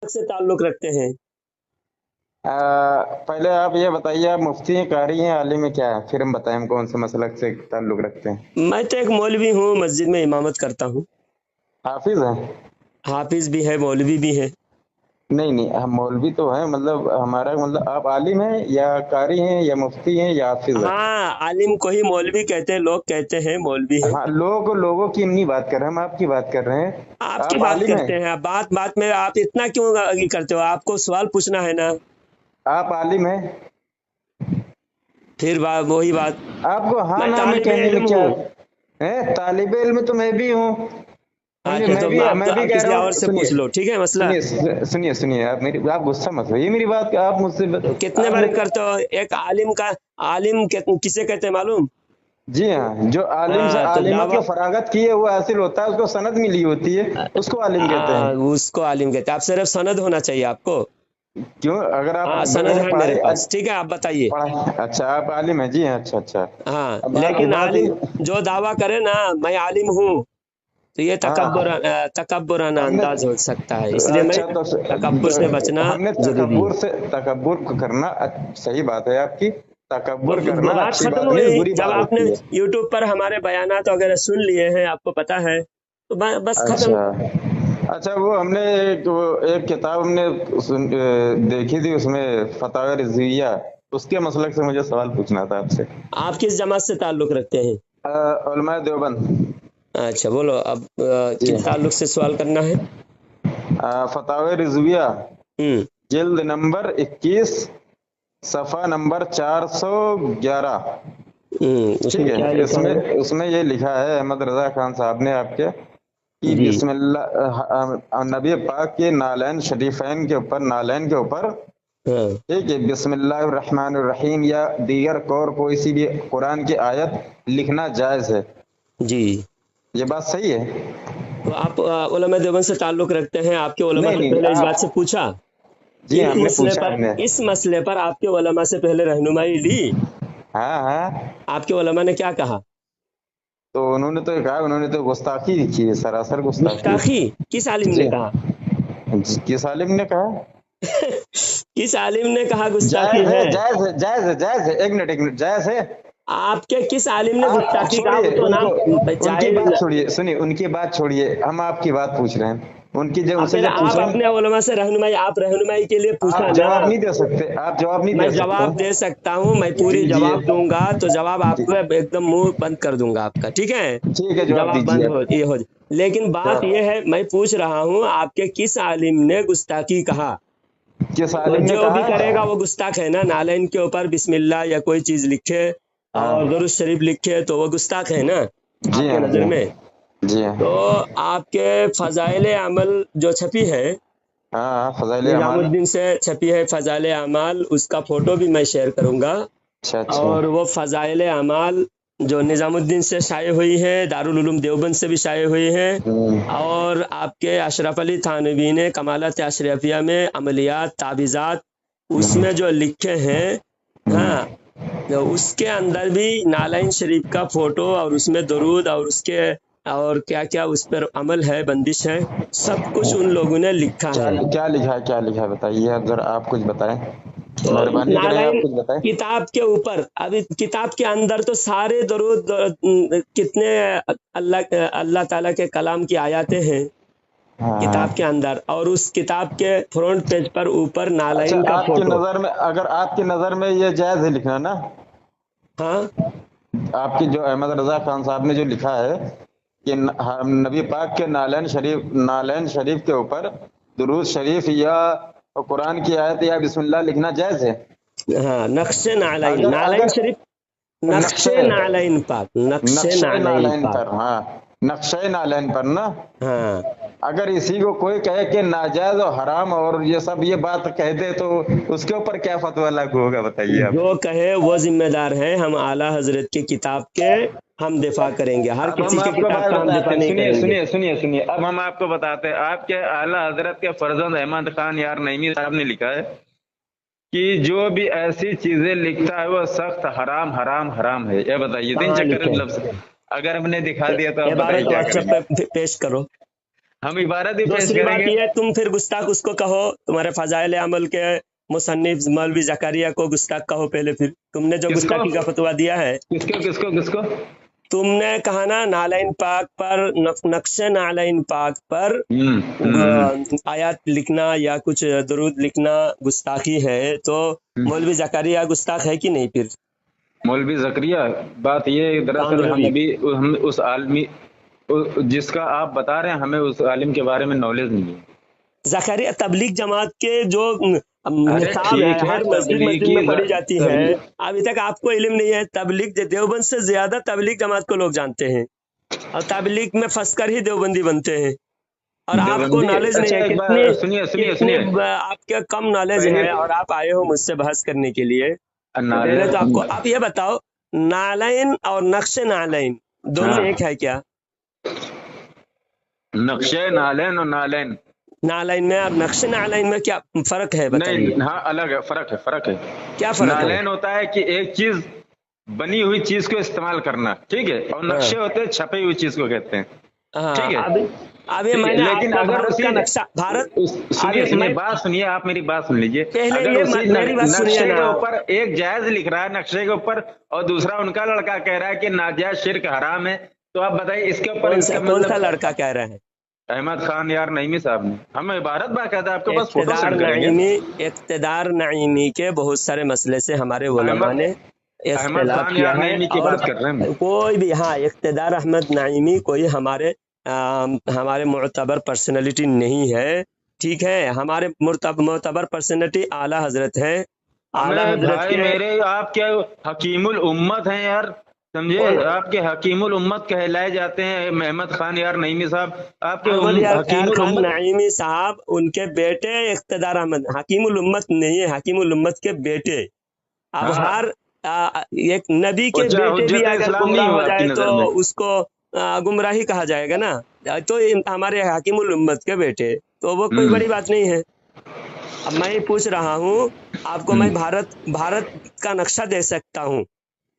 से ताल्लुक रखते हैं? पहले आप ये बताइए, आप मुफ्ती हैं, कारी हैं, आलिम हैं, क्या है? फिर हम बताएं हम कौन से मसलक से ताल्लुक रखते हैं। मैं तो एक मौलवी हूँ, मस्जिद में इमामत करता हूँ। हाफिज हैं? हाफिज भी है, मौलवी भी है। नहीं नहीं, हम मौलवी तो हैं, मतलब हमारा मतलब आप आलिम हैं या कारी हैं या मुफ्ती हैं या हाफिज हैं? हाँ, आलिम को ही मौलवी कहते हैं, लोग कहते हैं मौलवी है। हाँ, लोगों की नहीं बात कर रहे हैं, हम आपकी बात कर रहे हैं। आपकी आप बात आलिम हैं? करते हैं, बात बात में आप इतना क्यों आगे करते हो? आपको सवाल पूछना है ना। आप आलिम हैं? फिर वही बात। आपको हाँ मैं ना में तालिबे कहने में इल्म क्या हूँ। है? तालिबे इल्म तो मैं भी हूँ। समझे? अच्छा, तो मैं भी आप कह किसी रहा और हूँ। से पूछ सुनिए लो, ठीक है मसला। सुनिए, आप गुस्सा मत होइए मेरी बात का। आप मुझसे तो कितने आपने बार करते हो? एक आलिम का, किसे कहते हैं मालूम? जी हाँ, जो आलिम से हाँ, तो आलिमत दावा, के फरागत की है वो हासिल होता है, उसको सनद मिली होती है, उसको आलिम कहते हैं। उसको आलिम कहते हैं। आप सिर्फ सनद होना चाहिए आपको। क्यों? अगर आप हाँ, सनद अगर है मेरे पढ़ाई पास, ठीक है, आप बताइए। पढ़ा अच्छा, आप आलिम हैं? जी हाँ, अच्छा अच्छा। हाँ, अब लेकिन बात आलिम ये। जो दावा करे ना मैं आलिम हूँ, तो ये हाँ, तकब्बुराना हमने अंदाज हो सकता है, इसलिए मैं अच्छा तकब्बुर से तो बचना हमने जरूरी है। तकब्बुर करना सही बात है आपकी। तकब्बुर करना बात अच्छी खत्म बात नहीं, हुई बुरी जब बात आपने होती है। यूट्यूब पर हमारे बयानात वगैरह सुन लिए हैं, आपको पता है, तो बस खत्म। अच्छा अच्छा, वो हमने एक किताब हमने देखी थी, उसमें फतावा रिजविया, उसके मसलक से मुझे सवाल पूछना था आपसे। आप किस जमात से ताल्लुक रखते हैं? उलमा देवबंद। अच्छा, बोलो अब, जी, किस ताल्लुक से सवाल करना है? फतावा रिजविया, हम्म। जिल्द नंबर 21, सफ़ा नंबर 411। ठीक उसमें क्या है, लिखा इसमें है? उसमें ये लिखा है अहमद रजा खान साहब ने आपके कि जी। बिस्मिल्लाह, नबी पाक के नालैन शरीफैन के ऊपर, नालैन के ऊपर, हाँ। ठीक है, बिस्मिल्लाहिर्रहमानिर्रहीम या दीगर कोई सी भी कुरान की आयत लिखना जायज़ है। जी, ये बात सही है? तो आप उलमा देवबंद से ताल्लुक रखते हैं, आपके उलमा नहीं से नहीं, पहले इस बात से आप पूछा? जी हाँ, हमने मसले पूछा पर, हमने। इस मसले पर आपके उलमा से पहले रहनुमाई ली? हाँ हाँ, आपके उलमा ने क्या कहा? तो उन्होंने तो कहा, उन्होंने तो गुस्ताखी की है, सरासर गुस्ताखी। गुस्ताखी? किस आलिम ने जी, कहा? किस आलिम ने कहा? किस आलिम ने कहा गुस्ताखी जायज है, है? जायज है, जायज है, जायज है, एक मिनट, जायज है। आपके किस आलिम ने आप गुस्ताखी कहा? वो छोड़िए तो उनको, नाम उनकी जायज। बात छोड़िए, सुनिए, उनकी बात छोड़िए, हम आपकी बात पूछ रहे हैं। उनकी जब अब उनसे फिर जब पूछ आप रहे अपने हैं, उलमा से रहनुमाई, आप रहनुमाई के लिए पूछा आप ना। जवाब नहीं दे सकते, आप जवाब नहीं मैं दे जवाब सकते। दे सकता हूँ, मैं पूरी जी जी जवाब दूंगा, तो जवाब जी, आपको एकदम मुंह बंद कर दूंगा आपका, ठीक है? ठीक है, जवाब जवाब दीजिए बंद आप। ये हो। लेकिन बात जवाब, ये है, मैं पूछ रहा हूँ आपके किस आलिम ने गुस्ताखी कहा? किस तो आलिम ने जो भी कहा? करेगा वो गुस्ताख है ना। नालैन के ऊपर बिस्मिल्लाह या कोई चीज लिखे और हाँ, दरूद शरीफ लिखे तो वो गुस्ताख है ना जी आपके हाँ, जी नजर में? हाँ, जी हाँ। तो आपके फजाइल अमल जो छपी है, हाँ हाँ, फजाइल अमाल। निजामुद्दीन से छपी है फजाइल अमाल, उसका फोटो भी मैं शेयर करूंगा। अच्छा अच्छा। और वो फजाइल अमाल जो निजामुद्दीन से शाये हुई है, दारुल उलूम देवबंद से भी शाये हुई है, और आपके अशरफ अली थानवी ने कमालत अशरफिया में अमलियात ताबीज़ात हम्म, उसमें जो लिखे हैं, हम्म, हाँ, तो उसके अंदर भी नालाइन शरीफ का फोटो और उसमें दरूद और उसके और क्या क्या उस पर अमल है, बंदिश है, सब कुछ उन लोगों ने लिखा क्या है। क्या लिखा है, क्या लिखा है बताइए, अब जरा आप कुछ बताएं, तो मेहरबानी करें, आप नालाइन कुछ बताएं। किताब के ऊपर, अभी किताब के अंदर तो सारे दरूद, कितने अल्लाह अल्लाह ताला के कलाम की आयतें हैं किताब के हाँ, अंदर, और उस किताब के फ्रंट पेज पर ऊपर अच्छा, नालाइन का आपकी फोटो। नजर में, अगर आपकी नजर में ये जायज है लिखना ना, हाँ। आपकी जो अहमद रजा खान साहब ने जो लिखा है कि नबी पाक के नालैन शरीफ के ऊपर दुरूद शरीफ या कुरान की आयत या बिस्मिल्लाह लिखना जायज है? हाँ, नक्शे नालाइन, अगर नालाइन अगर शरीफ, नक्शे नक्शे नालाइन पाक, नक्शे नक्शे नालाइन नालैन पाक। पर, हाँ, नक्शे नालैन पर ना, हाँ, अगर इसी को कोई कहे कि नाजायज और हराम और ये सब ये बात कह दे तो उसके ऊपर क्या फतवा लागू होगा, बताइए आप। जो कहे वो जिम्मेदार है, हम आला हजरत की किताब के हम दिफा करेंगे, हर अब किसी हम के आपको किताब बात का हम दिफा बताते हैं, नहीं सुनिए करेंगे। सुनिए सुनिए सुनिए, अब हम आपको बताते हैं, आपके आला हजरत के फर्जंद अहमद खान यार नईमी साहब ने लिखा है कि जो भी ऐसी चीजें लिखता है वो सख्त हराम हराम हराम है। ये बताइए, तीन कहाँ चक्कर लिखे? लफ्ज अगर हमने दिखा दिया तो आप बताइए इबारत क्या व्हाट्सएप करेंगे? पे पेश करो। हम इबारत ही पेश दूसरी बात करेंगे। ये, तुम फिर गुस्ताख उसको कहो, तुम्हारे फजाइल अमल के मुसन्निफ मौलवी जकरिया को गुस्ताख कहो पहले। फिर तुमने जो किसको गुस्ताखी का फतवा दिया है, किसको किसको किसको तुमने कहा ना नालैन पाक पर नक्शे नालैन पाक पर आयत लिखना या कुछ दरूद लिखना गुस्ताखी है, तो मौलवी जकरिया गुस्ताख है कि नहीं? फिर मौलवी जकरिया, बात ये दरअसल हम अभी हम उस आलमी जिसका आप बता रहे हैं, हमें उस आलिम के बारे में नॉलेज नहीं है। जकरिया तबलीग जमात के जो निसाब है, हर मस्जिद में पढ़ी जाती है, अभी तक आपको इल्म नहीं है। तबलीग देवबंद से ज्यादा तबलीग जमात को लोग जानते हैं, और तबलीग में फंस कर ही देवबंदी बनते हैं, और आपको नॉलेज नहीं है। कितने सुनिए आपके कम नॉलेज है, और आप आए हो मुझसे बहस करने के लिए। पहले तो आपको आप ये बताओ, नालैन और नक्शे नालैन दोनों एक है क्या? नक्शे नालैन और नालैन, नालैन में और नक्शे नालैन में क्या फर्क है बताइए? नहीं, हाँ अलग है, फर्क है। क्या फर्क है? नालैन होता है कि एक चीज बनी हुई चीज को इस्तेमाल करना, ठीक है, और नक्शे होते हैं छपी हुई चीज को कहते हैं, ठीक है। अभी मैंने लेकिन अगर उसी नक्शा भारत, सुनिए बात सुनिए, आप मेरी बात सुन लीजिए। अगर उसी नक्शे के ऊपर एक जायज लिख रहा है नक्शे के ऊपर, और दूसरा उनका लड़का कह रहा है कि नाजायज शिर्क हराम है, तो आप बताइए इसके ऊपर कौन सा लड़का कह रहा है? अहमद खान यार नईमी साहब ने, हम इबारत बाकायदा आपके पास फोटो इक़्तिदार सेंड करेंगे। इक़्तिदार नईमी के बहुत सारे मसले से हमारे उलमा ने इख्तिलाफ किया है, और कोई भी, हाँ, इक़्तिदार अहमद नईमी कोई हमारे मुअतबर पर्सनैलिटी नहीं है, ठीक है। हमारे मुअतबर पर्सनैलिटी आला हजरत है। आला हजरत के मेरे आप क्या हकीमुल उम्मत हैं यार, समझे, आपके हकीमुल उम्मत कहलाए जाते हैं अहमद खान यार नईमी साहब। आपके हकीमुल उम्मत नईमी साहब, उनके बेटे इक़्तिदार अहमद हकीमुल उम्मत नहीं है, हकीमुल उम्मत के बेटे। अब हर एक नबी के बेटे भी अगर गुमराह हो जाए तो उसको गुमराही कहा जाएगा ना, तो हमारे हकीमुल उम्मत के बेटे, तो वो कोई बड़ी बात नहीं है। अब मैं पूछ रहा हूँ आपको, मैं भारत का नक्शा दे सकता हूँ,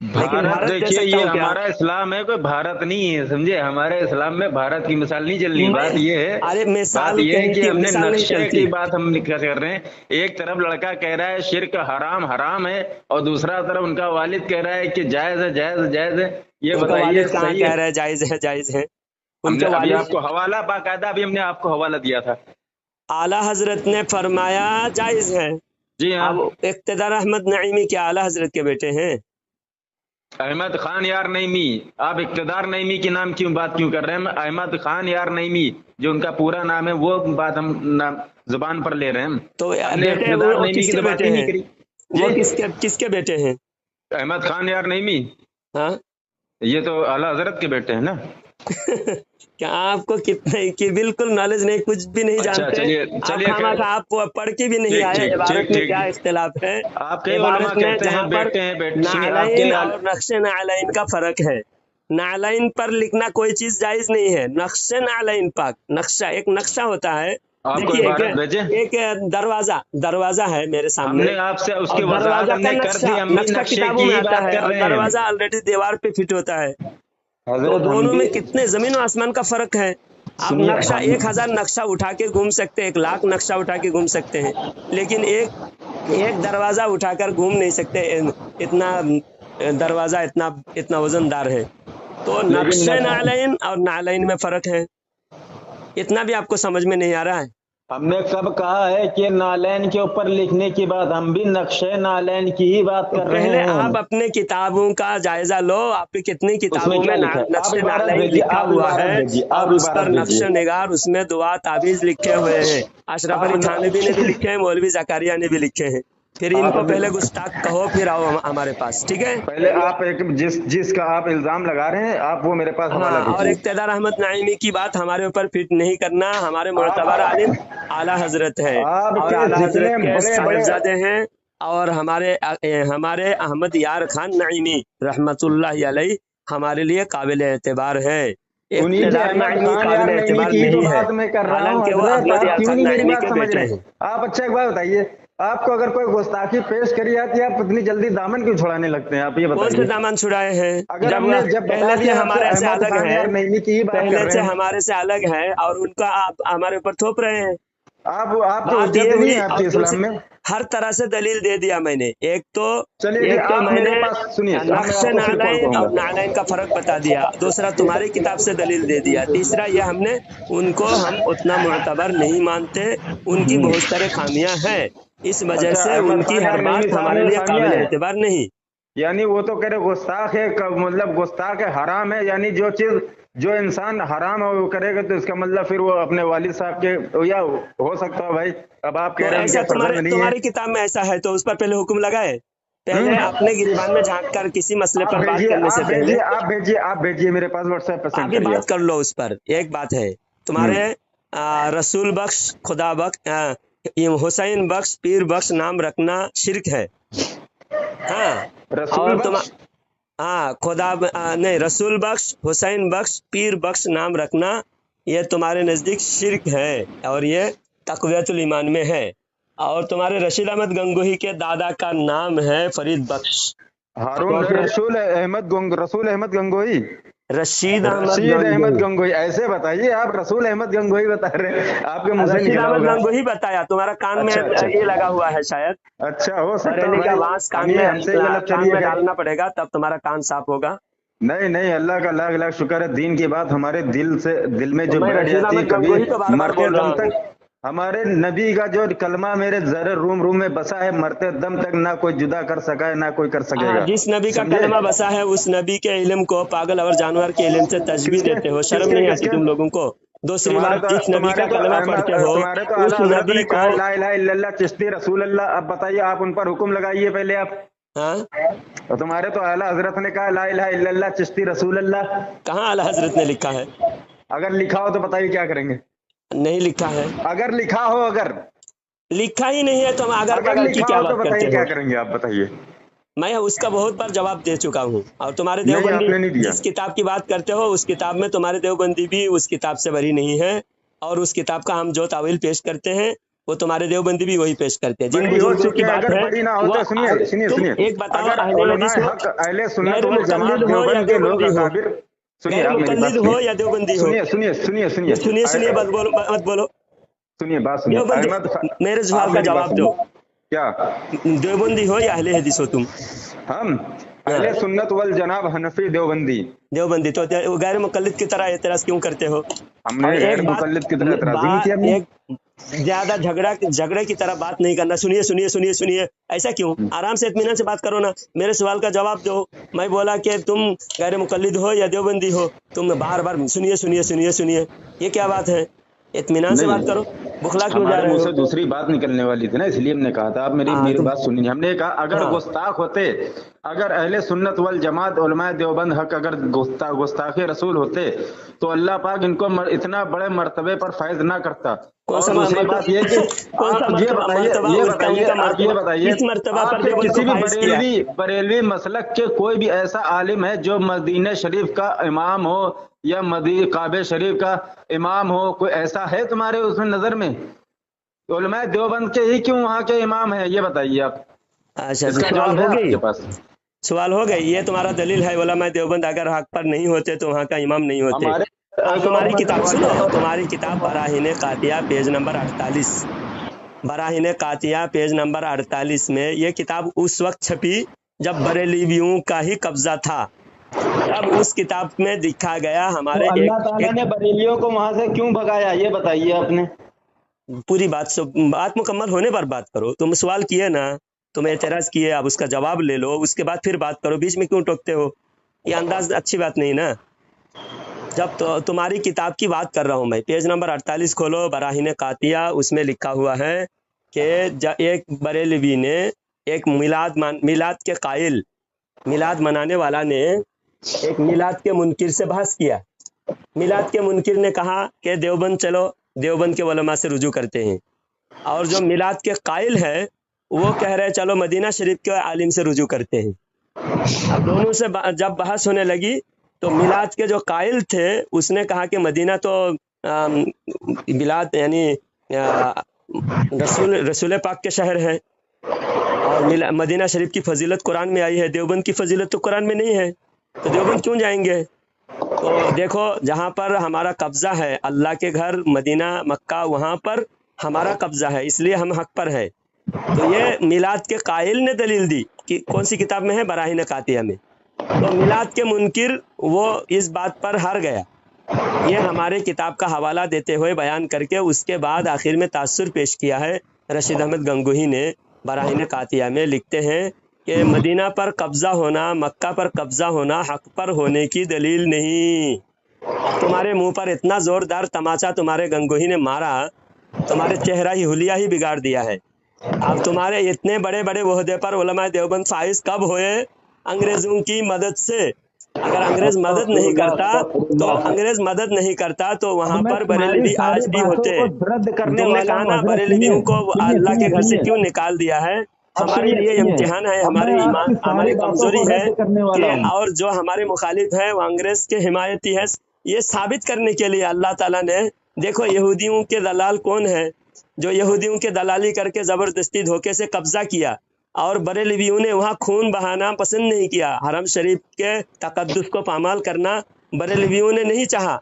भारत देखिए, ये हमारा इस्लाम है, कोई भारत नहीं है, समझे। हमारे इस्लाम में भारत की मिसाल नहीं चलनी। बात ये है, अरे बात ये है कि हमने नक्शे की बात हम कर रहे हैं। एक तरफ लड़का कह रहा है शिर्क हराम है, और दूसरा तरफ उनका वालिद कह रहा है कि जायज है। ये बताइए सही कह रहा है जायज है? उनके वालिद आपको हवाला बाकायदा अभी हमने आपको हवाला दिया था, आला हजरत ने फरमाया जायज है। जी हाँ। अब इक़्तिदार अहमद नईमी क्या आला हजरत के बेटे हैं? अहमद खान यार नईमी, आप इक़्तिदार नईमी के नाम बात क्यों कर रहे हैं? अहमद खान यार नईमी जो उनका पूरा नाम है, वो बात हम जुबान पर ले रहे हैं। तो इक़्तिदार नईमी की बात ही नहीं करी। वो किसके बेटे हैं? अहमद खान यार नईमी, हाँ, ये तो आला हजरत के बेटे हैं ना। क्या आपको कि बिल्कुल नॉलेज नहीं, कुछ भी नहीं जानते? चलिए आप पढ़ के भी नहीं आए इबारत में क्या इख्तिलाफ है? आपके इबारत में जहाँ पर नालैन और नक्शे नालैन का फर्क है। नालैन पर लिखना कोई चीज जायज नहीं है। नक्शे नालैन पाक, नक्शा एक नक्शा होता है। देखिए, एक दरवाजा है मेरे सामने, हमने आपसे उसके दरवाजा का नक्शा किताबों में आता है, और दरवाजा ऑलरेडी दीवार पे फिट होता है। तो दोनों में कितने जमीन और आसमान का फर्क है। आप नक्शा 1000 नक्शा उठा के घूम सकते हैं, 1,00,000 नक्शा उठा के घूम सकते हैं, लेकिन एक दरवाजा उठाकर घूम नहीं सकते। इतना दरवाजा इतना वजनदार है। तो नक्शे नालैन और नालैन में फर्क है, इतना भी आपको समझ में नहीं आ रहा है? हमने कब कहा है कि नालैन के ऊपर लिखने की बात? हम भी नक्शे नालैन की ही बात कर रहे हैं। पहले आप अपने किताबों का जायजा लो, आपकी कितनी किताबों में नक्शे नालैन लिखा हुआ है, और उस पर नक्शे निगार, उसमें दुआ ताबीज लिखे हुए हैं। अशरफ अली थानवी ने भी लिखे हैं, मौलवी जकरिया ने भी लिखे हैं। फिर इनको पहले गुस्ताख कहो, फिर आओ हमारे पास, ठीक है? पहले आप जिसका आप इल्जाम लगा रहे हैं, आप वो मेरे पास हवाला दीजिए। और इक़्तिदार अहमद नईमी की बात हमारे ऊपर फिट नहीं करना। हमारे मुअतबर आलिम आला हजरत है, और आला हजरत के साहिबजादे हैं, और हमारे अहमद यार खान नईमी रहमतुल्लाह अलैह हमारे लिए काबिल एतबार है। इक़्तिदार नईमी काबिल एतबार नहीं है, हालांकि वो अहमद यार खान नईमी के बेटे हैं। आप अच्छा एक बात बताइए, आपको अगर कोई गुस्ताखी पेश करी जाती है, आप इतनी जल्दी दामन क्यों छुड़ाने लगते हैं? आप ये कौन से बताइए। दामन छुड़ाए हैं? अगर हमने जब पहले बता से दिया आपसे हमारे से अहमद अलग खान है, यार नईमी की ही बात कर पहले रहे से हैं। हमारे से अलग है और उनका आप हमारे ऊपर थोप रहे हैं। आपकी बात ये हुज्जत नहीं हुई है और आपके इस्लाम में। हर तरह से दलील दे दिया मैंने। एक तो चलिए आप मैंने मेरे पास सुनिए, मैं नक्श आपको सिर्फ और नालैन और कहूंगा। नालैन का फर्क बता दिया। दूसरा तुम्हारी किताब से दलील दे दिया। तीसरा ये हमने उनको हम उतना मुअतबर नहीं मानते, उनकी बहुत सारे खामियां हैं, इस वजह अच्छा, से अहमद उनकी खान हर यार नईमी बात साहब हमारे में लिए खामियां काबिल है, एतबार नहीं। यानी वो तो कह रहे गुस्ताख है, मतलब गुस्ताख है, हराम है, यानी जो चीज जो इंसान हराम है वो करेगा तो इसका मतलब फिर वो अपने वालिद साहब के, या हो सकता है भाई, अब आप कह तो रहे हैं ऐसा उनके फर्जंद नहीं है। तुम्हारी किताब में ऐसा है तो उस पर पहले हुक्म लगाए। पहले अपने गिरबान में झांक कर किसी मसले आप पर बात भेजिए, करने से आप पहले भेजिए, आप भेजिए मेरे पास व्हाट्सएप पे सेंड अभी करिए बात आप। कर लो उस पर। एक बात है तुम्हारे रसूल बख्श, खुदा बख्श, हुसैन बख्श, पीर बख्श नाम रखना शिरक है। हाँ, रसूल और तुम बख्श, नहीं, रसूल बख्श, हुसैन बख्श, पीर बख्श नाम रखना ये तुम्हारे नजदीक शिरक है और ये तक़वियतुल ईमान में है। और तुम्हारे रशीद अहमद गंगोही के दादा का नाम है फरीद बख्श। हारून तो फिर रसूल अहमद गंगोही, रशीद अहमद रशीद अहमद गंगोही, गंगोही, ऐसे बताइए। आप रसूल अहमद गंगोही बता रहे हैं, आपके मुंह से रशीद निकला अहमद होगा। गंगोही बताया। तुम्हारा कान में अच्छा अच्छा, ये लगा हुआ है शायद, अच्छा हो सकता है बरेली का भाई, बांस हम ये हमसे ही गलत कान चलिए में फिर। डालना पड़ेगा तब तुम्हारा कान साफ होगा। नहीं नहीं, अल्लाह का लाख लाख शुक्र है, दीन की बात हमारे दिल में तो जो मैं बैठ रशीद जाती है अहमद कभी गंगोही तो बार बार मरते बोल रहा दम हूँ। तक। हमारे नबी का जो कलमा मेरे जरे रूम में बसा है, मरते दम तक ना कोई जुदा कर सका है, ना कोई कर सकेगा। जिस नबी का समझे? कलमा बसा है उस नबी के इल्म को पागल और जानवर के इल्म से तशबीह किसके देते हो, शर्म किसके नहीं आती किसके तुम लोगों को? दूसरी बात, जिस नबी का कलमा पढ़ते हो तुम्हारे तो उस आला हजरत नबी ने को, कहा ला इलाहा इल्लल्लाह चिश्ती रसूल अल्लाह। अब बताइए, आप उन पर हुक्म लगाइए पहले आप। हाँ, तो तुम्हारे तो आला हजरत ने कहा ला इलाहा इल्लल्लाह चिश्ती रसूल अल्लाह। कहाँ आला हजरत ने लिखा है? अगर लिखा हो तो बताइए क्या करेंगे? नहीं लिखा है। अगर लिखा हो, अगर लिखा ही नहीं है तो हम अगर अगर बगल की लिखा क्या हो तो बात करते बताइए क्या हो? करेंगे? आप बताइए। मैं उसका बहुत बार जवाब दे चुका हूँ। और तुम्हारे नहीं, देवबंदी आपने नहीं दिया। जिस किताब की बात करते हो उस किताब में तुम्हारे देवबंदी भी उस किताब से बरी नहीं है, और उस किताब का हम जो तावील पेश करते हैं वो तुम्हारे देवबंदी भी वही पेश करते हैं। जिन बड़ी हो बुजुर्गों चुकी की है, बात अगर है बड़ी ना हो वो तो सुनिए सुनिए तुम सुनिए, एक बताओ, अगर अहले उलमाए हदीस हो, हक अहले सुन्नत गैर वल जमात मुकल्लिद हो या देवबंद के लोग देवबंदी हो, अकाबिर। सुनिए, गैर आप मेरी बात मुकल्लिद हो या देवबंदी हो, सुनिए सुनिए सुनिए सुनिए सुनिए सुनिए, मत बोलो। सुनिए, बात सुनिए। देवबंदी, मेरे आप सवाल का मेरी बात जवाब दो। सुनिए। क्या? देवबंदी हो या अहले हदीस हो तुम? हम हाँ, अहले सुन्नत वल जनाब हनफी देवबंदी। देवबंदी तो गैर मुकल्लिद की तरह एतराज क्यों करते हो? हमने और गैर एक बात, मुकल्लिद की तरह एतराज ही नहीं किया हमने। एक ज्यादा झगड़े की तरह बात नहीं करना। सुनिए सुनिए सुनिए सुनिए, ऐसा क्यों? आराम से इत्मीनान से बात करो ना, मेरे सवाल का जवाब दो। मैं बोला कि तुम गैर मुकल्लिद हो या देवबंदी हो, तुम बार बार सुनिए सुनिए सुनिए सुनिए, ये क्या बात है? इत्मीनान से बात नहीं, करो, बुखला क्यों जा हमारे रहे मुंह हो? से दूसरी बात निकलने वाली थी ना, इसलिए हमने कहा था। आप मेरी हाँ मेरी तुम, बात सुनिए। हमने कहा अगर हाँ गुस्ताख होते, अगर अहले सुन्नत वल जमात उलमाए देवबंद हक अगर गुस्ताखे रसूल होते तो अल्लाह पाक इनको इतना बड़े मर्तबे पर फैज ना करता। कौन सा और दूसरी बात यह कि कौन सा आप ये बताइए, आप ये बताइए, किस मर्तबा पर आपके देवबंद किसी को भी फाइज किया? बरेलवी मसलक के कोई भी ऐसा आलिम है जो मदीना शरीफ का इमाम हो या काबे शरीफ का इमाम हो, कोई ऐसा है तुम्हारे उसमें नजर में? उलमाए देवबंद के ही क्यों वहाँ के इमाम है, ये बताइए आप। अच्छा, इसका सवाल जवाब हो है गई, आपके पास? सवाल हो गई। ये तुम्हारा दलील है उलमाए देवबंद अगर हक पर नहीं होते तो वहाँ का इमाम नहीं होते। हमारे अब तुम्हारी किताब सुनो, तुम्हारी किताब बराहीन Katya page number 48, बराहीन Katya page number 48 में ये किताब उस वक्त छपी जब बरेलवियों का ही कब्जा था। तब उस किताब में दिखा गया हमारे तो अल्लाह ताला ने बरेलियों को वहां से क्यों भगाया, ये बताइए आपने। पूरी बात मुकम्मल होने पर बात करो। तुम सवाल किए ना, तुम एतराज किए, आप उसका जवाब ले लो, उसके बाद फिर बात करो। बीच में क्यों टोकते हो? ये अंदाज अच्छी बात नहीं ना। जब तो तुम्हारी किताब की बात कर रहा हूं मैं, पेज नंबर 48 खोलो, बराहीन कातिया, उसमें लिखा हुआ है कि एक बरेलवी ने, एक मिलाद के कायल, मिलाद मनाने वाला ने एक मिलाद के मुनकिर से बहस किया। मिलाद के मुनकिर ने कहा कि देवबंद चलो, देवबंद के उलमा से रुजू करते हैं। और जो मिलाद के कायल है वो कह रहे चलो मदीना शरीफ के आलिम से रुजू करते हैं। अब दोनों से जब बहस होने लगी तो मिलाद के जो कायल थे उसने कहा कि मदीना तो मिलाद यानी रसूल पाक के शहर है, और मदीना शरीफ की फजीलत कुरान में आई है। देवबंद की फजीलत तो कुरान में नहीं है, तो देवबंद क्यों जाएंगे? तो देखो, जहाँ पर हमारा कब्जा है, अल्लाह के घर मदीना मक्का, वहाँ पर हमारा कब्जा है, इसलिए हम हक पर है। तो ये मिलाद के कायल ने दलील दी कि कौन सी किताब में है? बराहीन कातिया में। तो मिलाद के मुनकिर वो इस बात पर हार गया। ये हमारे किताब का हवाला देते हुए बयान करके उसके बाद आखिर में तासुर पेश किया है रशीद अहमद गंगोही ने। बराहीन कातिया में लिखते हैं कि मदीना पर कब्जा होना, मक्का पर कब्जा होना हक पर होने की दलील नहीं। तुम्हारे मुंह पर इतना जोरदार तमाचा तुम्हारे गंगोही ने मारा, तुम्हारे चेहरा ही हुलिया ही बिगाड़ दिया है। अब तुम्हारे इतने बड़े बड़े ओहदे पर उलमा देवबंद फाइज कब हुए? अंग्रेजों की मदद से। अगर अंग्रेज मदद नहीं करता तो वहाँ पर बरेलवी आज भी होते। तुमने कहा ना बरेलवियों को अल्लाह के घर से क्यों निकाल दिया है? हमारे लिए इम्तिहान है, हमारे ईमान, हमारी कमजोरी है कि और जो हमारे मुखालिफ है वो अंग्रेज के हिमायती है, ये साबित करने के लिए अल्लाह ताला ने, देखो यहूदियों के दलाल कौन है जो यहूदियों के दलाली करके जबरदस्ती धोखे से कब्जा किया, और बरेलवियों ने वहाँ खून बहाना पसंद नहीं किया। हरम शरीफ के तकद्दुस को पामाल करना बरेलवियों ने नहीं चाहा।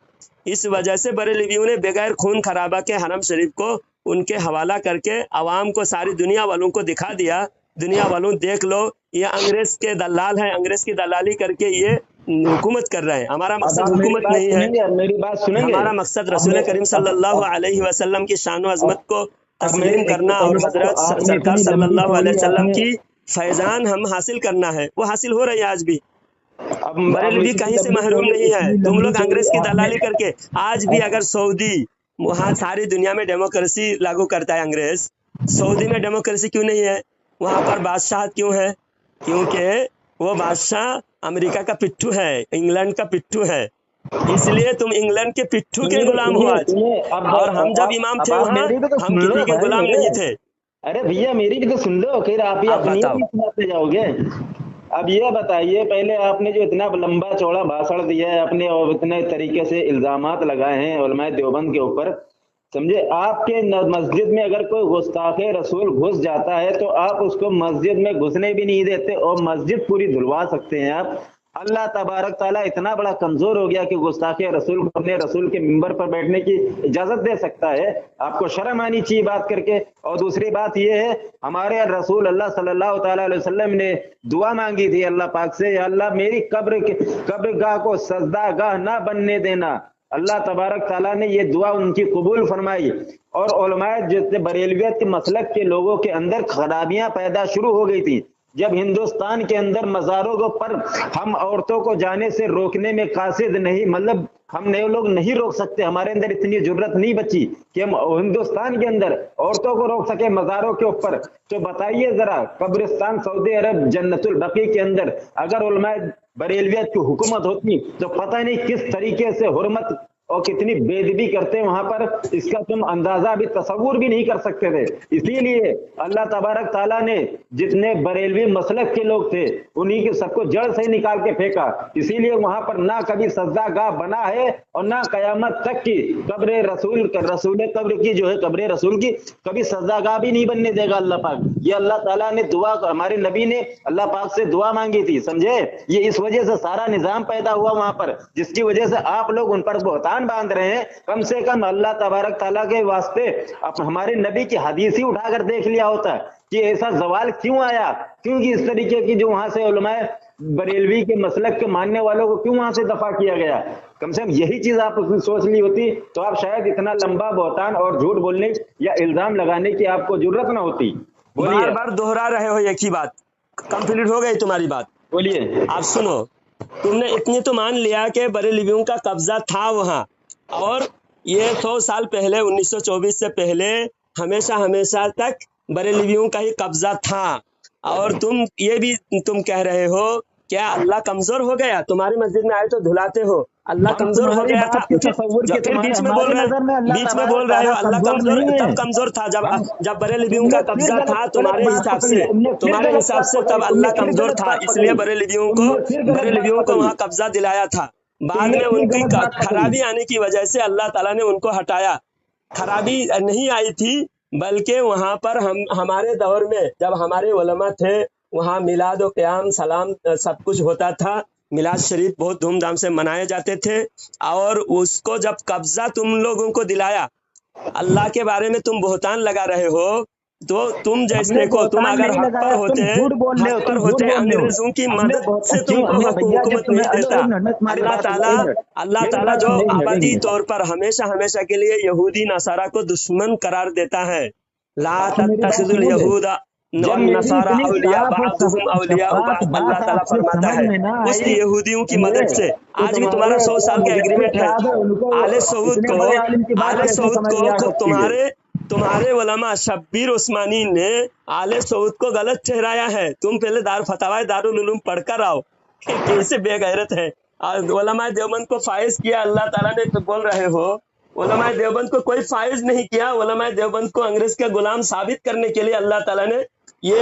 इस वजह से बरेलवियों ने बगैर खून खराबा के हरम शरीफ को उनके हवाला करके अवाम को, सारी दुनिया वालों को दिखा दिया, दुनिया वालों देख लो ये अंग्रेज के दलाल है, अंग्रेज की दलाली करके ये हुकूमत कर रहे हैं। हमारा मकसद हुकूमत नहीं है, मेरी बात सुनेंगे? हमारा मकसद रसूल करीम सल्लल्लाहु अलैहि वसल्लम की शान व अज़मत को तस्लीम करना और हजरत सरकार सल्लल्लाहु अलैहि वसल्लम की फैजान हम हासिल करना है। वो हासिल हो रही है आज भी। बरेलवी कहीं से महरूम नहीं है। तुम लोग अंग्रेज की दलाली करके आज भी, अगर सऊदी, वहाँ सारी दुनिया में डेमोक्रेसी लागू करता है अंग्रेज, सऊदी में डेमोक्रेसी क्यों नहीं है? वहाँ पर बादशाह क्यों है? क्योंकि वो बादशाह अमेरिका का पिट्ठू है, इंग्लैंड का पिट्ठू है, इसलिए तुम इंग्लैंड के पिट्ठू के गुलाम हो आज। और हम जब इमाम थे वहाँ हम किसी के गुलाम नहीं थे। अरे भैया मेरी भी तो सुन लो, फिर आप ही अपनी सुनाते जाओगे। अब ये बताइए, पहले आपने जो इतना लंबा चौड़ा भाषण दिया है अपने, और इतने तरीके से इल्जामात लगाए हैं उलमाए देवबंद के ऊपर, समझे, आपके मस्जिद में अगर कोई गुस्ताखे रसूल घुस जाता है तो आप उसको मस्जिद में घुसने भी नहीं देते, और मस्जिद पूरी धुलवा सकते हैं आप। अल्लाह तबारक ताला इतना बड़ा कमजोर हो गया कि गुस्ताखे रसूल को अपने रसूल के मिंबर पर बैठने की इजाजत दे सकता है? आपको शर्म आनी चाहिए बात करके। और दूसरी बात यह है, हमारे रसूल अल्लाह सल्लल्लाहु ताला अलैहि वसल्लम ने दुआ मांगी थी अल्लाह पाक से, अल्लाह मेरी कब्रगाह को सजदा गाह ना बनने देना। अल्लाह तबारक ताला ने ये दुआ उनकी कबूल फरमाई। और उलमाए जितने बरेलवियत के मसलक के लोगों के अंदर खराबियां पैदा शुरू हो गई थी। जब हिंदुस्तान के अंदर मज़ारों पर हम औरतों को जाने से रोकने में कासिद नहीं, मतलब हम नए लोग नहीं रोक सकते, हमारे अंदर इतनी जुर्रत नहीं बची कि हम हिंदुस्तान के अंदर औरतों को रोक सके मज़ारों के ऊपर। तो बताइए जरा, कब्रिस्तान सऊदी अरब जन्नतुल बकी के अंदर अगर उलमाए बरेलवियत की हुकूमत होती तो पता नहीं किस तरीके से हुर्मत और कितनी बेदबी करते हैं वहां पर, इसका तुम अंदाजा भी तसव्वुर भी नहीं कर सकते थे। इसीलिए अल्लाह तबारक ताला ने जितने बरेलवी मसलक के लोग थे उन्हीं के सबको जड़ से निकाल के फेंका। इसीलिए वहां पर ना कभी सजदागाह बना है और ना कयामत तक की कब्र रसूल कब्र की जो है कब्र रसूल की कभी सजदागाह भी नहीं बनने देगा अल्लाह पाक। ये अल्लाह ताला ने दुआ, हमारे नबी ने अल्लाह पाक से दुआ मांगी थी, समझे। ये इस वजह से सारा निजाम पैदा हुआ वहां पर, जिसकी वजह से आप लोग उन पर बहुतान बांध रहे हैं। कम से कम अल्लाह तबारक ताला के वास्ते अब हमारे नबी की हदीस ही उठाकर देख लिया होता कि ऐसा सवाल क्यों आया, क्योंकि इस तरीके की जो वहां से उलमाए बरेलवी के मसलक के मानने वालों को क्यों वहां से दफा किया गया। कम से कम यही चीज आप सोच ली होती तो आप शायद इतना लंबा बहुतान और झूठ बोलने या इल्जाम लगाने की आपको जरूरत ना होती। बार बार दोहरा रहे हो एक ही बात, कंप्लीट हो गई तुम्हारी बात। बोलिए। आप सुनो, तुमने इतनी तो मान लिया कि बरेलवियों का कब्जा था वहां, और ये 100 साल पहले 1924 से पहले हमेशा तक बरेलवियों का ही कब्जा था। और तुम ये भी तुम कह रहे हो क्या अल्लाह कमजोर हो गया? तुम्हारी मस्जिद में आए तो धुलाते हो, अल्लाह कमजोर हो गया था। फिर बीच में बोल रहे हो अल्लाह कमजोर, तब कमजोर था जब बरेलवियों का कब्जा था तुम्हारे हिसाब से तब अल्लाह कमजोर था, इसलिए बरेलवियों को वहाँ कब्जा दिलाया था। बाद में उनकी खराबी आने की वजह से अल्लाह ताला ने उनको हटाया। खराबी नहीं आई थी بلکہ وہاں پر ہمارے دور میں جب ہمارے علماء تھے وہاں میلاد و قیام سلام سب کچھ ہوتا تھا، میلاد شریف بہت دھوم دھام سے منائے جاتے تھے، اور اس کو جب قبضہ تم لوگوں کو دلایا، اللہ کے بارے میں تم بہتان لگا رہے ہو، تو تم جیسے کو تم اگر حق پر ہوتے انگریزوں کی مدد سے تم کو حکومت نہیں دیتا۔ اللہ تعالیٰ جو ابدی طور پر ہمیشہ کے لیے یہودی نصارہ کو دشمن قرار دیتا ہے، لا تتخذوا اليہود والنصارى اولیاء بعضهم اولیاء بعض، اللہ تعالیٰ فرماتا ہے اس یہودیوں کی مدد سے۔ آج بھی تمہارا 100 سال کا ایگریمنٹ ہے، آل سعود کو تمہارے علماء شبیر عثمانی نے آل سعود کو غلط ٹھہرایا ہے۔ تم پہلے فتاوی دارالعلوم پڑھ کر آؤ، کیسے بے غیرت ہے۔ علماء دیوبند کو فائز کیا اللہ تعالیٰ نے، تو بول رہے ہو علماء دیوبند کو کوئی فائز نہیں کیا۔ علماء دیوبند کو انگریز کا غلام ثابت کرنے کے لیے اللہ تعالیٰ نے، یہ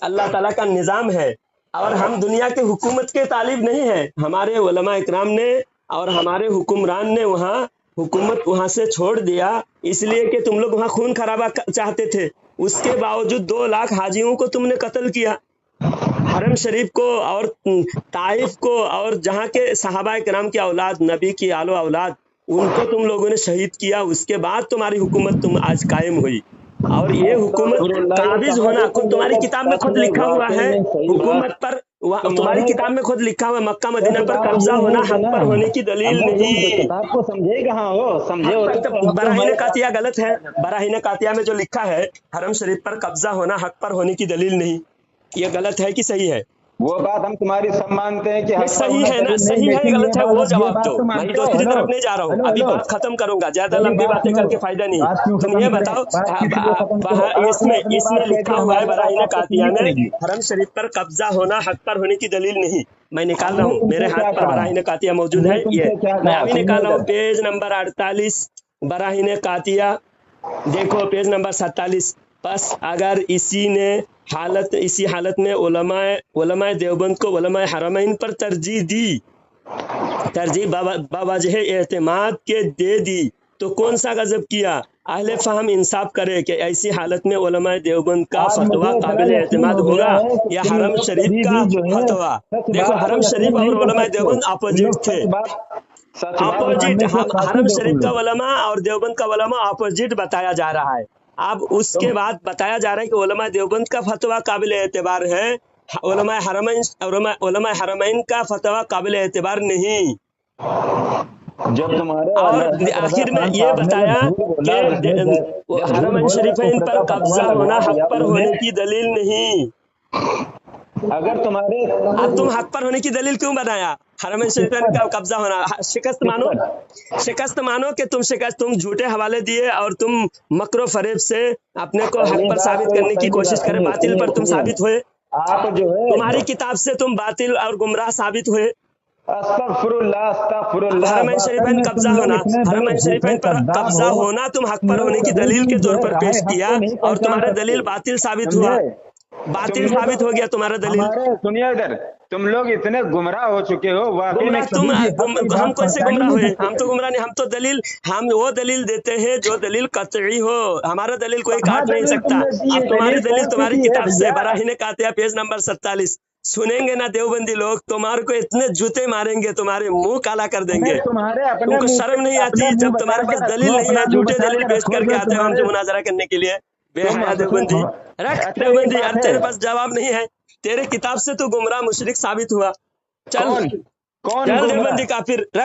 اللہ تعالیٰ کا نظام ہے، اور ہم دنیا کے حکومت کے طالب نہیں ہیں۔ ہمارے علماء اکرام نے اور ہمارے حکمران نے وہاں حکومت وہاں سے چھوڑ دیا، اس لیے کہ تم لوگ وہاں خون خرابہ چاہتے تھے۔ اس کے باوجود 2 لاکھ حاجیوں کو تم نے قتل کیا، حرم شریف کو اور طائف کو، اور جہاں کے صحابہ کرام کی اولاد، نبی کی آل و اولاد، ان کو تم لوگوں نے شہید کیا۔ اس کے بعد تمہاری حکومت آج قائم ہوئی، اور یہ حکومت قابض ہونا تمہاری کتاب میں خود لکھا ہوا ہے۔ حکومت پر تمہاری کتاب میں خود لکھا ہوا ہے، مکہ مدینہ پر قبضہ ہونا حق پر ہونے کی دلیل نہیں۔ کتاب کو سمجھے کہاں ہو، سمجھے براہین قاطعہ غلط ہے۔ براہین قاطعہ میں جو لکھا ہے حرم شریف پر قبضہ ہونا حق پر ہونے کی دلیل نہیں، یہ غلط ہے کہ صحیح ہے؟ وہ بات ہم تمہاری سب مانتے ہیں کہ صحیح ہے نا، صحیح ہے غلط ہے وہ جواب دو۔ میں دوسری طرف نہیں جا رہا ہوں، ابھی بات ختم کروں گا، زیادہ لمبی باتیں کر کے فائدہ نہیں۔ تم یہ بتاؤ، اس میں لکھا ہوا ہے براہین قاطعہ میں حرم شریف پر قبضہ ہونا حق پر ہونے کی دلیل نہیں۔ میں نکال رہا ہوں، میرے ہاتھ پر براہین قاطعہ موجود ہے، یہ میں ابھی نکال رہا ہوں، پیج نمبر 48 براہین قاطعہ، دیکھو پیج نمبر 47۔ پس اگر اسی حالت میں علماء دیوبند کو علماء حرمین پر ترجیح بوجہ اعتماد کے دے دی تو کون سا غضب کیا؟ اہل فہم انصاف کرے کہ ایسی حالت میں علماء دیوبند کا فتویٰ قابل اعتماد ہوگا یا حرم شریف کا فتویٰ؟ دیکھو حرم شریف اور علماء دیوبند اپوزٹ تھے، اپوزٹ، حرم شریف کا علماء اور دیوبند کا علماء اپوزٹ بتایا جا رہا ہے۔ اب اس کے بعد بتایا جا رہا ہے کہ علماء دیوبند کا فتویٰ قابل اعتبار ہے، علماء حرمین کا فتویٰ قابل اعتبار نہیں۔ جب تمہارے اور آخر میں یہ بتایا کہ حرمین شریفین پر قبضہ ہونا حق پر ہونے کی دلیل نہیں۔ اگر تمہارے اب تم حق پر ہونے کی دلیل کیوں بنایا؟ حرمین شریفین کا قبضہ ہونا، شکست مانو کہ تم جھوٹے حوالے دیے اور تم مکر و فریب سے اپنے کو حق پر ثابت کرنے کی کوشش کرے، باطل پر تم ثابت ہوئے، آپ جو ہے تمہاری کتاب سے تم باطل اور گمراہ ثابت ہوئے۔ استغفر اللہ حرمین شریفین قبضہ ہونا، حرمین شریفین پر قبضہ ہونا تم حق پر ہونے کی دلیل کے طور پر پیش کیا، اور تمہارا دلیل باطل ثابت ہوا، باطل ثابت ہو گیا تمہارا دلیل۔ سنیے ادھر، تم لوگ اتنے گمراہ ہو چکے ہو، واقعی میں ہم کیسے گمراہ ہوئے؟ ہم تو گمراہ نہیں، ہم وہ دلیل دیتے ہیں جو دلیل قطعی ہو، ہمارا دلیل کوئی کاٹ نہیں سکتا۔ اب تمہاری دلیل تمہاری کتاب سے براہین قاطعہ پیج نمبر 47 سنیں گے نا دیوبندی لوگ، تمہارے کو اتنے جوتے ماریں گے، تمہارے منہ کالا کر دیں گے۔ تم کو شرم نہیں آتی جب تمہارے پاس دلیل نہیں ہے، جھوٹے دلیل پیش کر کے آتے ہیں ہم سے مناظرہ کرنے کے لیے؟ بے حیا دیوبندی، رکھ دیوبندی، یار تیرے پاس جواب نہیں ہے، تیرے کتاب سے تو گمراہ مشرک ثابت ہوا۔ چل دیوبندی کافر، رکھ۔